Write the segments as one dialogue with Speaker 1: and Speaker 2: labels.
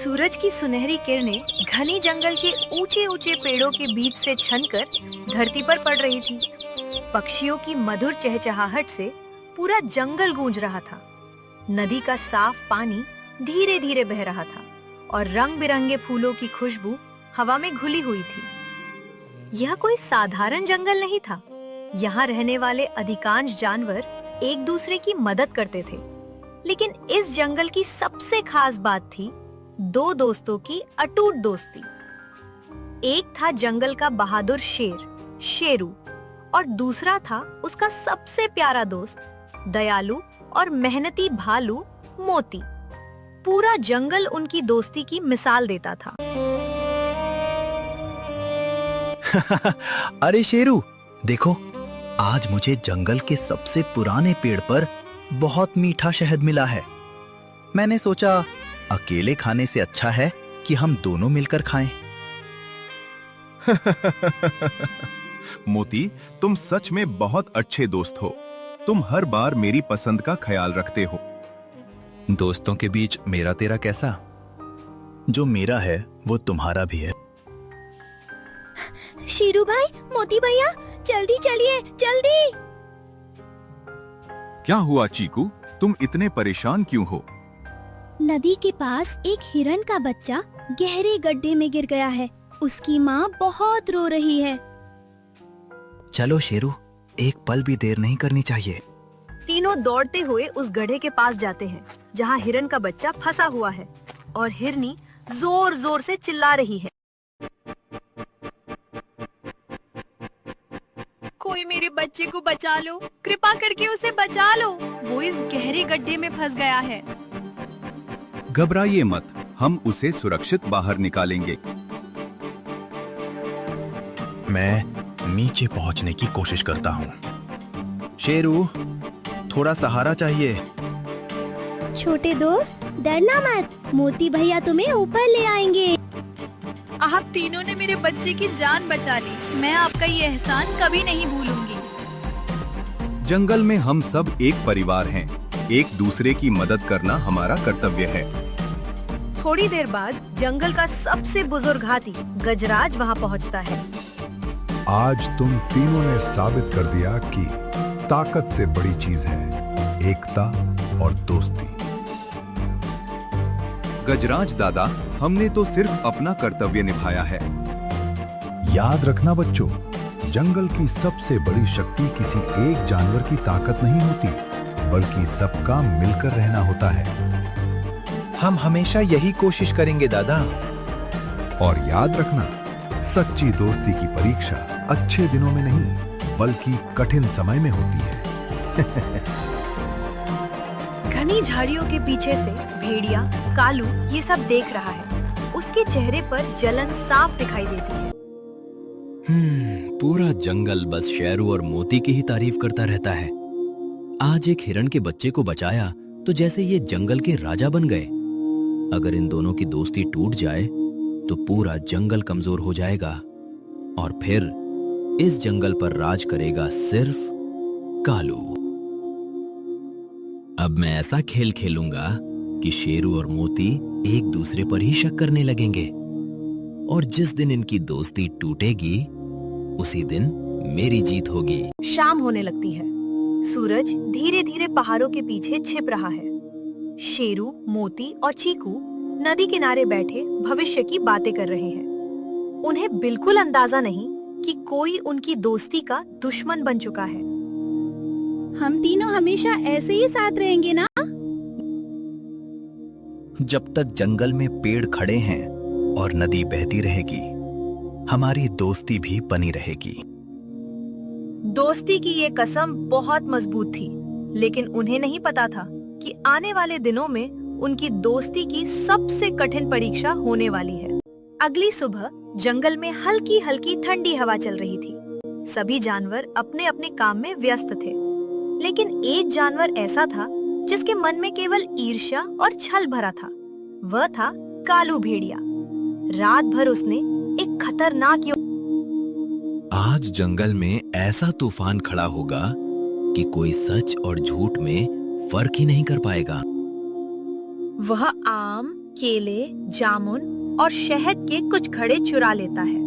Speaker 1: सूरज की सुनहरी किरणें घने जंगल के ऊंचे ऊंचे पेड़ों के बीच से छनकर धरती पर पड़ रही थी। पक्षियों की मधुर चहचहाहट से पूरा जंगल गूंज रहा था। नदी का साफ पानी धीरे धीरे बह रहा था और रंग बिरंगे फूलों की खुशबू हवा में घुली हुई थी। यह कोई साधारण जंगल नहीं था। यहाँ रहने वाले अधिकांश जानवर एक दूसरे की मदद करते थे, लेकिन इस जंगल की सबसे खास बात थी दो दोस्तों की अटूट दोस्ती। एक था जंगल का बहादुर शेर शेरू और दूसरा था उसका सबसे प्यारा दोस्त दयालु और मेहनती भालू मोती। पूरा जंगल उनकी दोस्ती की मिसाल देता था।
Speaker 2: अरे शेरू, देखो, आज मुझे जंगल के सबसे पुराने पेड़ पर बहुत मीठा शहद मिला है। मैंने सोचा अकेले खाने से अच्छा है कि हम दोनों मिलकर खाएं।
Speaker 3: मोती, तुम सच में बहुत अच्छे दोस्त हो। तुम हर बार मेरी पसंद का ख्याल रखते हो।
Speaker 2: दोस्तों के बीच मेरा तेरा कैसा? जो मेरा है वो तुम्हारा भी है।
Speaker 1: शेरू भाई, मोती भैया, जल्दी चलिए, जल्दी।
Speaker 3: क्या हुआ चीकू, तुम इतने परेशान क्यों हो?
Speaker 4: नदी के पास एक हिरन का बच्चा गहरे गड्ढे में गिर गया है। उसकी माँ बहुत रो रही है।
Speaker 2: चलो शेरू, एक पल भी देर नहीं करनी चाहिए।
Speaker 1: तीनों दौड़ते हुए उस गड्ढे के पास जाते हैं जहाँ हिरन का बच्चा फंसा हुआ है और हिरनी जोर जोर से चिल्ला रही है। कोई मेरे बच्चे को बचा लो, कृपा करके उसे बचा लो, वो इस गहरे गड्ढे में फंस गया है।
Speaker 3: घबराइए मत, हम उसे सुरक्षित बाहर निकालेंगे।
Speaker 2: मैं नीचे पहुंचने की कोशिश करता हूँ। शेरू, थोड़ा सहारा चाहिए।
Speaker 4: छोटे दोस्त, डरना मत, मोती भैया तुम्हें ऊपर ले आएंगे।
Speaker 1: आप तीनों ने मेरे बच्चे की जान बचा ली। मैं आपका ये एहसान कभी नहीं भूलूंगी।
Speaker 3: जंगल में हम सब एक परिवार हैं। एक दूसरे की मदद करना हमारा कर्तव्य है।
Speaker 1: थोड़ी देर बाद जंगल का सबसे बुजुर्ग हाथी गजराज वहाँ पहुँचता है।
Speaker 5: आज तुम तीनों ने साबित कर दिया कि ताकत से बड़ी चीज है एकता और दोस्ती।
Speaker 3: गजराज दादा, हमने तो सिर्फ अपना कर्तव्य निभाया है।
Speaker 5: याद रखना बच्चों, जंगल की सबसे बड़ी शक्ति किसी एक जानवर की ताकत नहीं होती, बल्कि सबका मिलकर रहना होता है।
Speaker 2: हम हमेशा यही कोशिश करेंगे दादा।
Speaker 5: और याद रखना, सच्ची दोस्ती की परीक्षा अच्छे दिनों में नहीं, बल्कि कठिन समय में होती है।
Speaker 1: घनी झाड़ियों के पीछे से भेड़िया कालू ये सब देख रहा है। उसके चेहरे पर जलन साफ दिखाई देती है।
Speaker 6: पूरा जंगल बस शेरू और मोती की ही तारीफ करता रहता है। आज एक हिरण के बच्चे को बचाया तो जैसे ये जंगल के राजा बन गए। अगर इन दोनों की दोस्ती टूट जाए तो पूरा जंगल कमजोर हो जाएगा और फिर इस जंगल पर राज करेगा सिर्फ कालू। अब मैं ऐसा खेल खेलूंगा कि शेरू और मोती एक दूसरे पर ही शक करने लगेंगे और जिस दिन इनकी दोस्ती टूटेगी उसी दिन मेरी जीत होगी।
Speaker 1: शाम होने लगती है। सूरज धीरे धीरे पहाड़ों के पीछे छिप रहा है। शेरू, मोती और चीकू नदी किनारे बैठे भविष्य की बातें कर रहे हैं। उन्हें बिल्कुल अंदाजा नहीं कि कोई उनकी दोस्ती का दुश्मन बन चुका है।
Speaker 4: हम तीनों हमेशा ऐसे ही साथ रहेंगे ना?
Speaker 2: जब तक जंगल में पेड़ खड़े हैं और नदी बहती रहेगी, हमारी दोस्ती भी बनी रहेगी।
Speaker 1: दोस्ती की ये कसम बहुत मजबूत थी, लेकिन उन्हें नहीं पता था कि आने वाले दिनों में उनकी दोस्ती की सबसे कठिन परीक्षा होने वाली है। अगली सुबह जंगल में हल्की हल्की ठंडी हवा चल रही थी। सभी जानवर अपने अपने काम में व्यस्त थे, लेकिन एक जानवर ऐसा था जिसके मन में केवल ईर्ष्या और छल भरा था। वह था कालू भेड़िया। रात भर उसने एक खतरनाक
Speaker 6: आज जंगल में ऐसा तूफान खड़ा होगा कि कोई सच और झूठ में फर्क ही नहीं कर पाएगा।
Speaker 1: वह आम, केले, जामुन और शहद के कुछ घड़े चुरा लेता है।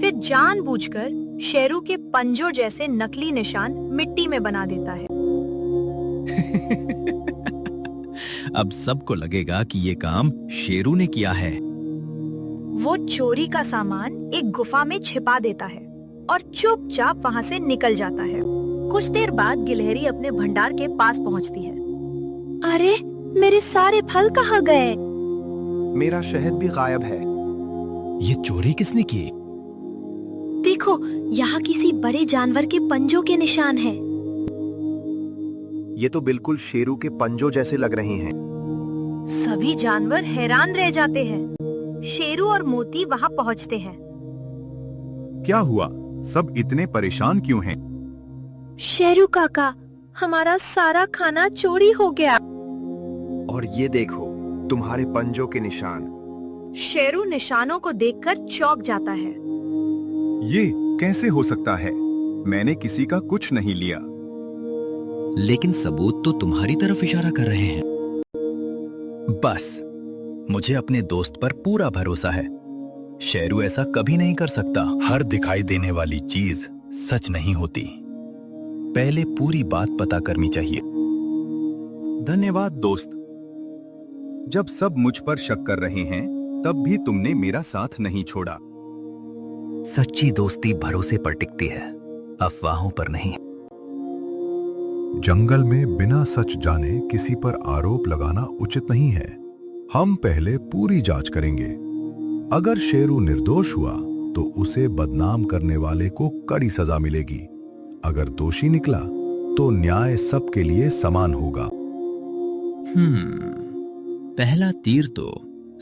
Speaker 1: फिर जानबूझकर शेरू के पंजों जैसे नकली निशान मिट्टी में बना देता है।
Speaker 6: अब सबको लगेगा कि ये काम शेरू ने किया है।
Speaker 1: वो चोरी का सामान एक गुफा में छिपा देता है और चुपचाप वहाँ से निकल जाता है। कुछ देर बाद गिलहरी अपने भंडार के पास पहुँचती है।
Speaker 4: अरे, मेरे सारे फल कहाँ गए?
Speaker 7: मेरा शहद भी गायब है।
Speaker 6: ये चोरी किसने की?
Speaker 4: देखो, यहाँ किसी बड़े जानवर के पंजों के निशान हैं।
Speaker 7: ये तो बिल्कुल शेरू के पंजों जैसे लग रहे हैं।
Speaker 1: सभी जानवर हैरान रह जाते हैं। शेरू और मोती वहाँ पहुँचते हैं।
Speaker 3: क्या हुआ? सब इतने परेशान क्यों हैं?
Speaker 4: शेरू काका, हमारा सारा खाना चोरी हो गया।
Speaker 7: और ये देखो, तुम्हारे पंजों के निशान।
Speaker 1: शेरू निशानों को देखकर चौंक जाता है।
Speaker 3: ये कैसे हो सकता है? मैंने किसी का कुछ नहीं लिया।
Speaker 6: लेकिन सबूत तो तुम्हारी तरफ इशारा कर रहे हैं।
Speaker 2: बस, मुझे अपने दोस्त पर पूरा भरोसा है। शेरू ऐसा कभी नहीं कर सकता। हर दिखाई देने वाली चीज सच नहीं होती। पहले पूरी बात पता करनी चाहिए।
Speaker 3: धन्यवाद दोस्त। जब सब मुझ पर शक कर रहे हैं, तब भी तुमने मेरा साथ नहीं छोड़ा।
Speaker 2: सच्ची दोस्ती भरोसे पर टिकती है, अफवाहों पर नहीं।
Speaker 5: जंगल में बिना सच जाने किसी पर आरोप लगाना उचित नहीं है। हम पहले पूरी जांच करेंगे। अगर शेरू निर्दोष हुआ तो उसे बदनाम करने वाले को कड़ी सजा मिलेगी। अगर दोषी निकला तो न्याय सबके लिए समान होगा।
Speaker 6: पहला तीर तो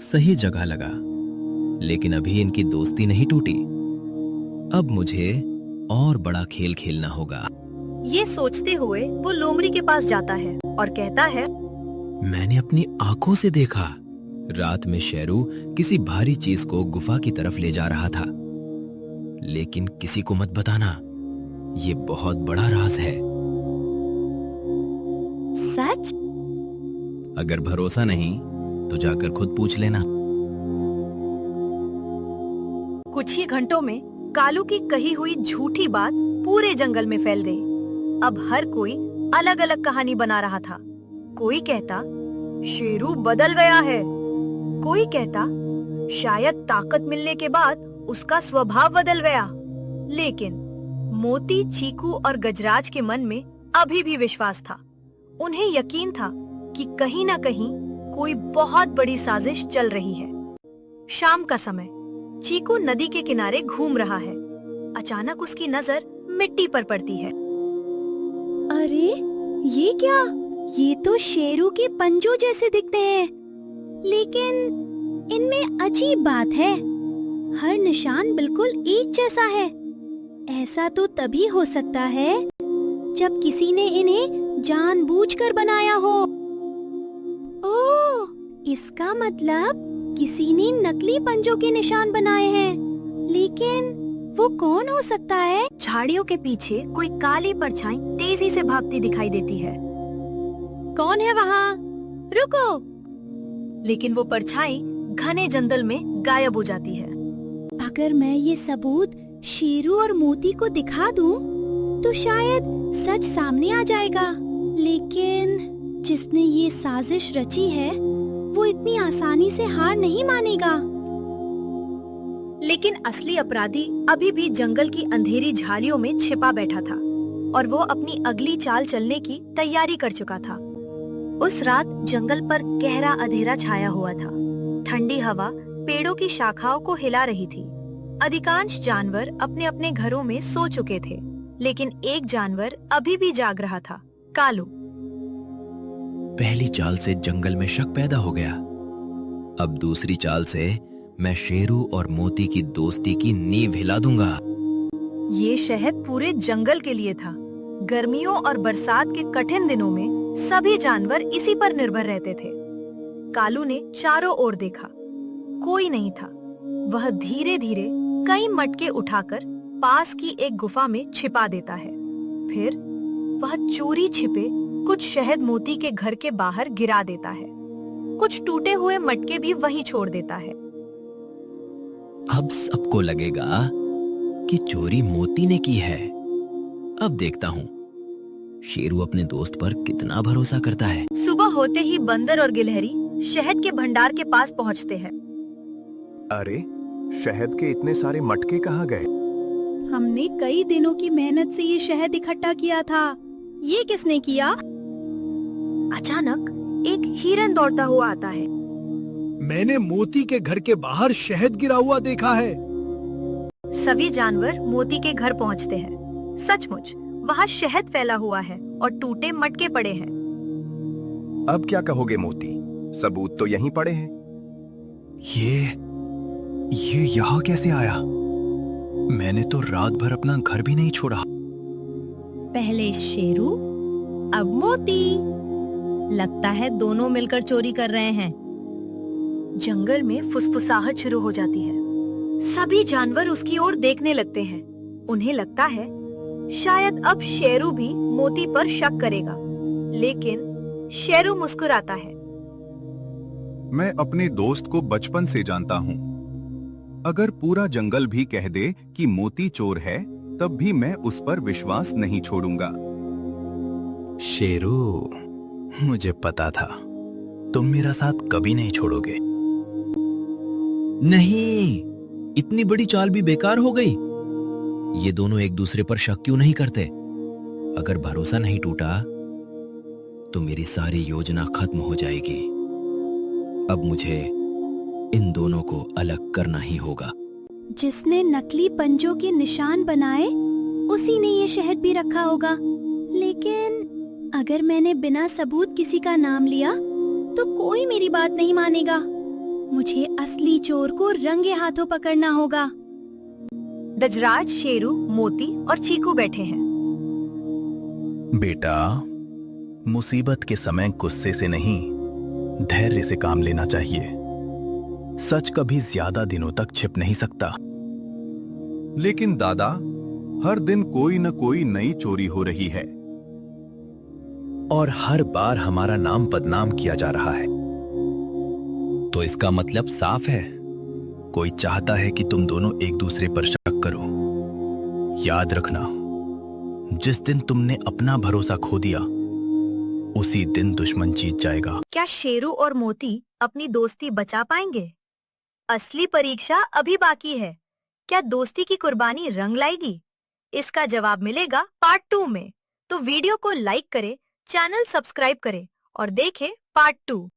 Speaker 6: सही जगह लगा, लेकिन अभी इनकी दोस्ती नहीं टूटी। अब मुझे और बड़ा खेल खेलना होगा।
Speaker 1: ये सोचते हुए वो लोमड़ी के पास जाता है और कहता है,
Speaker 6: मैंने अपनी आंखों से देखा। रात में शेरू किसी भारी चीज को गुफा की तरफ ले जा रहा था। लेकिन किसी को मत बताना, ये बहुत बड़ा राज है।
Speaker 4: सच?
Speaker 6: अगर भरोसा नहीं तो जाकर खुद पूछ लेना।
Speaker 1: कुछ ही घंटों में कालू की कही हुई झूठी बात पूरे जंगल में फैल गई। अब हर कोई अलग अलग कहानी बना रहा था। कोई कहता शेरू बदल गया है, कोई कहता शायद ताकत मिलने के बाद उसका स्वभाव बदल गया। लेकिन मोती, चीकू और गजराज के मन में अभी भी विश्वास था। उन्हें यकीन था कि कहीं ना कहीं कोई बहुत बड़ी साजिश चल रही है। शाम का समय, चीकू नदी के किनारे घूम रहा है। अचानक उसकी नजर मिट्टी पर पड़ती है।
Speaker 4: अरे, ये क्या? ये तो शेरू के पंजों जैसे दिखते हैं, लेकिन इनमें अजीब बात है। हर निशान बिल्कुल एक जैसा है। ऐसा तो तभी हो सकता है जब किसी ने इन्हें जानबूझकर बनाया हो। ओह, इसका मतलब किसी ने नकली पंजों के निशान बनाए हैं। लेकिन वो कौन हो सकता है?
Speaker 1: झाड़ियों के पीछे कोई काली परछाई तेजी से भागती दिखाई देती है।
Speaker 4: कौन है वहाँ? रुको!
Speaker 1: लेकिन वो परछाई घने जंगल में गायब हो जाती है।
Speaker 4: अगर मैं ये सबूत शेरू और मोती को दिखा दूं, तो शायद सच सामने आ जाएगा। लेकिन जिसने ये साजिश रची है, वो इतनी आसानी से हार नहीं मानेगा।
Speaker 1: लेकिन असली अपराधी अभी भी जंगल की अंधेरी झाड़ियों में छिपा बैठा था और वो अपनी अगली चाल चलने की तैयारी कर चुका था। उस रात जंगल पर गहरा अंधेरा छाया हुआ था। ठंडी हवा पेड़ों की शाखाओं को हिला रही थी। अधिकांश जानवर अपने अपने घरों में सो चुके थे, लेकिन एक जानवर अभी भी जाग रहा था, कालू।
Speaker 6: पहली चाल से जंगल में शक पैदा हो गया। अब दूसरी चाल से मैं शेरू और मोती की दोस्ती की नींव हिला दूंगा।
Speaker 1: ये शहद पूरे जंगल के लिए था। गर्मियों और बरसात के कठिन दिनों में सभी जानवर इसी पर निर्भर रहते थे। कालू ने चारों ओर देखा, कोई नहीं था। वह धीरे धीरे कई मटके उठाकर पास की एक गुफा में छिपा देता है। फिर वह चोरी छिपे कुछ शहद मोती के घर के बाहर गिरा देता है। कुछ टूटे हुए मटके भी वहीं छोड़ देता है।
Speaker 6: अब सबको लगेगा कि चोरी मोती ने की है। अब देखता हूँ शेरू अपने दोस्त पर कितना भरोसा करता है।
Speaker 1: सुबह होते ही बंदर और गिलहरी शहद के भंडार के पास पहुंचते हैं।
Speaker 3: अरे, शहद के इतने सारे मटके कहाँ गए?
Speaker 4: हमने कई दिनों की मेहनत से ये शहद इकट्ठा किया था। ये किसने किया?
Speaker 1: अचानक एक हिरन दौड़ता हुआ आता है।
Speaker 8: मैंने मोती के घर के बाहर शहद गिरा हुआ देखा है।
Speaker 1: सभी जानवर मोती के घर पहुंचते हैं। सचमुच वहाँ शहद फैला हुआ है और टूटे मटके पड़े हैं।
Speaker 3: अब क्या कहोगे मोती? सबूत तो यहीं पड़े हैं।
Speaker 2: ये यहाँ कैसे आया? मैंने तो रात भर अपना घर भी नहीं छोड़ा।
Speaker 4: पहले शेरू, अब मोती। लगता है दोनों मिलकर चोरी कर रहे हैं।
Speaker 1: जंगल में फुसफुसाहट शुरू हो जाती है। सभी जानवर उसकी ओर देखने लगते हैं। उन्हें लगता है शायद अब शेरू भी मोती पर शक करेगा, लेकिन शेरू मुस्कुराता है।
Speaker 3: मैं अपने दोस्त को बचपन से जानता हूँ। अगर पूरा जंगल भी कह दे कि मोती चोर है, तब भी मैं उस पर विश्वास नहीं छोड़ूंगा।
Speaker 2: शेरू, मुझे पता था तुम मेरा साथ कभी नहीं छोड़ोगे।
Speaker 6: नहीं, इतनी बड़ी चाल भी बेकार हो गई। ये दोनों एक दूसरे पर शक क्यों नहीं करते? अगर भरोसा नहीं टूटा तो मेरी सारी योजना खत्म हो जाएगी। अब मुझे इन दोनों को अलग करना ही होगा।
Speaker 4: जिसने नकली पंजों के निशान बनाए, उसी ने ये शहद भी रखा होगा। लेकिन अगर मैंने बिना सबूत किसी का नाम लिया, तो कोई मेरी बात नहीं मानेगा। मुझे असली चोर को रंगे हाथों पकड़ना होगा।
Speaker 1: गजराज, शेरू, मोती और चीकू बैठे हैं।
Speaker 2: बेटा, मुसीबत के समय गुस्से से नहीं, धैर्य से काम लेना चाहिए। सच कभी ज्यादा दिनों तक छिप नहीं सकता।
Speaker 3: लेकिन दादा, हर दिन कोई न कोई नई चोरी हो रही है।
Speaker 2: और हर बार हमारा नाम बदनाम किया जा रहा है। तो इसका मतलब साफ है, कोई चाहता है कि तुम दोनों एक दूसरे पर शक करो। याद रखना, जिस दिन तुमने अपना भरोसा खो दिया, उसी दिन दुश्मन जीत जाएगा।
Speaker 1: क्या शेरू और मोती अपनी दोस्ती बचा पाएंगे? असली परीक्षा अभी बाकी है। क्या दोस्ती की कुर्बानी रंग लाएगी? इसका जवाब मिलेगा पार्ट 2 में। तो वीडियो को लाइक करें, चैनल सब्सक्राइब करें और देखें पार्ट 2।